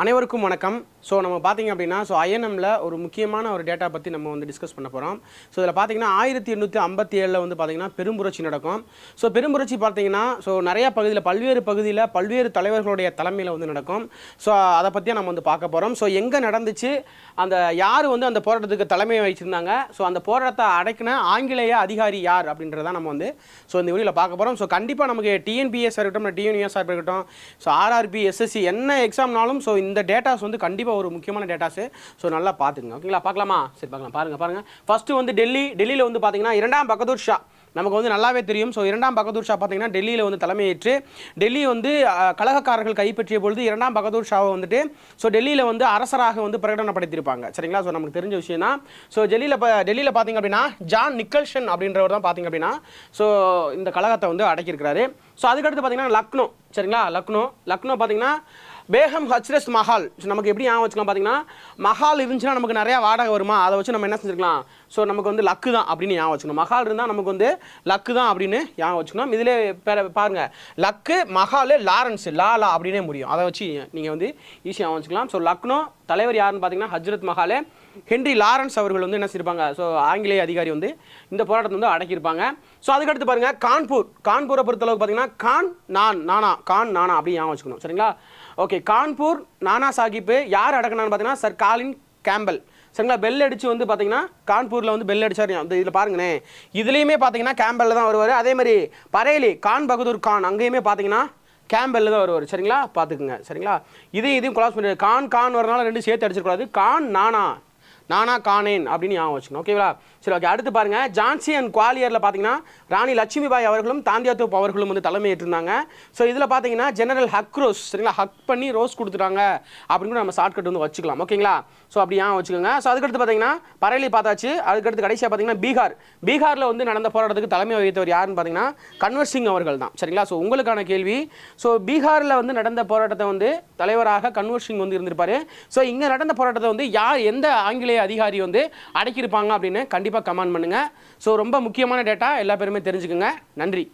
அனைவருக்கும் வணக்கம். ஸோ நம்ம பார்த்தீங்க அப்படின்னா ஐஎன்எம்மில் ஒரு முக்கியமான ஒரு டேட்டா பற்றி நம்ம வந்து டிஸ்கஸ் பண்ண போகிறோம். ஸோ இதில் பார்த்தீங்கன்னா 1857 வந்து பார்த்தீங்கன்னா பெரும்புரட்சி நடக்கும். ஸோ பெரும்புரட்சி பார்த்தீங்கன்னா நிறையா பகுதியில் பல்வேறு தலைவர்களுடைய தலைமையில் வந்து நடக்கும். ஸோ அதை பற்றியே நம்ம வந்து பார்க்க போகிறோம். ஸோ எங்கே நடந்துச்சு, யார் வந்து அந்த போராட்டத்துக்கு தலைமை வச்சுருந்தாங்க, ஸோ அந்த போராட்டத்தை அடக்கின ஆங்கிலேய அதிகாரி யார் அப்படின்றத நம்ம வந்து இந்த வீடியோவில் பார்க்க போகிறோம். ஸோ கண்டிப்பாக நமக்கு டிஎன்பிஎஸ் இருக்கட்டும், டிஎன்யூஎஸ் இருக்கட்டும், ஆர்ஆர்பி, எஸ்எஸ்சி என்ன எக்ஸாம்னாலும் இந்த டேட்டாஸ் வந்து கண்டிப்பாக ஒரு முக்கியமான டேட்டாஸு. நல்லா பார்த்துங்க. ஓகேங்களா, பார்க்கலாமா? சரி, பார்க்கலாம். பாருங்கள். ஃபஸ்ட்டு வந்து டெல்லியில் வந்து பார்த்தீங்கன்னா இரண்டாம் பகதூர் ஷா நமக்கு வந்து நல்லாவே தெரியும். இரண்டாம் பகதூர் ஷா பார்த்தீங்கன்னா டெல்லியில் வந்து தலைமையேற்று டெல்லி வந்து கலகக்காரர்கள் கைப்பற்றிய பொழுது இரண்டாம் பகதூர் ஷாவை வந்துட்டு டெல்லியில் வந்து அரசராக வந்து பிரகடனப்படுத்தியிருப்பாங்க. சரிங்களா? நமக்கு தெரிஞ்ச விஷயம் தான். டெல்லியில் பார்த்தீங்க அப்படின்னா ஜான் நிக்கல்சன் அப்படின்றவர் தான் பார்த்தீங்க அப்படின்னா இந்த கழகத்தை வந்து அடக்கியிருக்கிறாரு. அதுக்கடுத்து பார்த்தீங்கன்னா லக்னோ. சரிங்களா? லக்னோ பார்த்தீங்கன்னா பேகம் ஹச்ரஸ் மஹால். நமக்கு எப்படி ஞாபகம் வச்சுக்கலாம், பார்த்தீங்கன்னா மஹால் இருந்துச்சுன்னா நமக்கு நிறையா வாடகை வருமா, அதை வச்சு நம்ம என்ன செஞ்சுருக்கலாம், நமக்கு வந்து லக்கு தான் அப்படின்னு ஞாபகம் வச்சுக்கணும். மஹால் இருந்தால் நமக்கு வந்து லக்கு தான் அப்படின்னு ஞாபகம் வச்சுக்கணும். இதிலே பாருங்கள், லக்கு மஹால் லாரன்ஸ் லாலா அப்படின்னே முடியும். அதை வச்சு நீங்கள் வந்து ஈஸியாக வச்சுக்கலாம். லக்னோ தலைவர் யாருன்னு பார்த்தீங்கன்னா ஹஜ்ரத் மஹால். ஹென்ரி லாரன்ஸ் அவர்கள் வந்து என்ன செய்யிருப்பாங்க, ஆங்கிலேய அதிகாரி வந்து இந்த போராட்டத்தை வந்து அடக்கியிருப்பாங்க. அதுக்கடுத்து பாருங்கள் கான்பூரை பொறுத்தளவுக்கு பார்த்தீங்கன்னா கான் நானா அப்படின்னு ஞாபகம் வச்சுக்கணும். சரிங்களா? ஓகே, கான்பூர் நானா சாஹிப்பு யார் அடக்கினான்னு பார்த்தீங்கன்னா சர் காலின் கேம்பல். சரிங்களா? பெல் அடித்து வந்து பார்த்தீங்கன்னா கான்பூரில் வந்து பெல் அடிச்சார். அந்த இதில் பாருங்கண்ணே, இதுலேயுமே பார்த்தீங்கன்னா கேம்பலில் தான் வருவார். அதேமாதிரி பரேலி கான் பகதூர் கான், அங்கேயுமே பார்த்தீங்கன்னா கேம்பலில் தான் வருவார். சரிங்களா? பார்த்துக்குங்க. சரிங்களா? இதையும் கொலாஸ் பண்ணி கான் வரனால ரெண்டு சேர்த்து அடிச்சிடக்கூடாது. கான் நானா கானேன் அப்படின்னு ஞாபகம் வச்சுக்கணும். ஓகேவா? சரி, ஓகே. அடுத்து பாருங்கள், ஜான்சி அண்ட் குவாலியரில் பார்த்தீங்கன்னா ராணி லட்சுமிபாய் அவர்களும் தாந்தியா தோப் அவர்களும் வந்து தலைமை ஏற்றிருந்தாங்க. இதில் பார்த்தீங்கன்னா ஜெனரல் ஹக் ரோஸ். சரிங்களா? ஹக் பண்ணி ரோஸ் கொடுத்துட்டாங்க அப்படின்னு கூட நம்ம ஷார்ட்கட் வந்து வச்சுக்கலாம். ஓகேங்களா? அப்படி ஞாபகம் வச்சுக்கோங்க. அதுக்கடுத்து பார்த்தீங்கன்னா பரேலி பார்த்தாச்சு. அதுக்கடுத்து கடைசியாக பார்த்தீங்கன்னா பீகாரில் வந்து நடந்த போராட்டத்துக்கு தலைமை வகித்தவர் யாருன்னு பார்த்தீங்கன்னா கன்வர் சிங் அவர்கள் தான். சரிங்களா? உங்களுக்கான கேள்வி, பீகாரில் வந்து நடந்த போராட்டத்தை வந்து தலைவராக கன்வர் சிங் வந்து இருந்திருப்பாரு. இங்கே நடந்த போராட்டத்தை வந்து எந்த ஆங்கிலேய அதிகாரி வந்து அடக்கியிருப்பாங்க அப்படின்னு கண்டிப்பாக கமெண்ட் பண்ணுங்க. ரொம்ப முக்கியமான டேட்டா, எல்லா பேருமே தெரிஞ்சுக்கோங்க. நன்றி.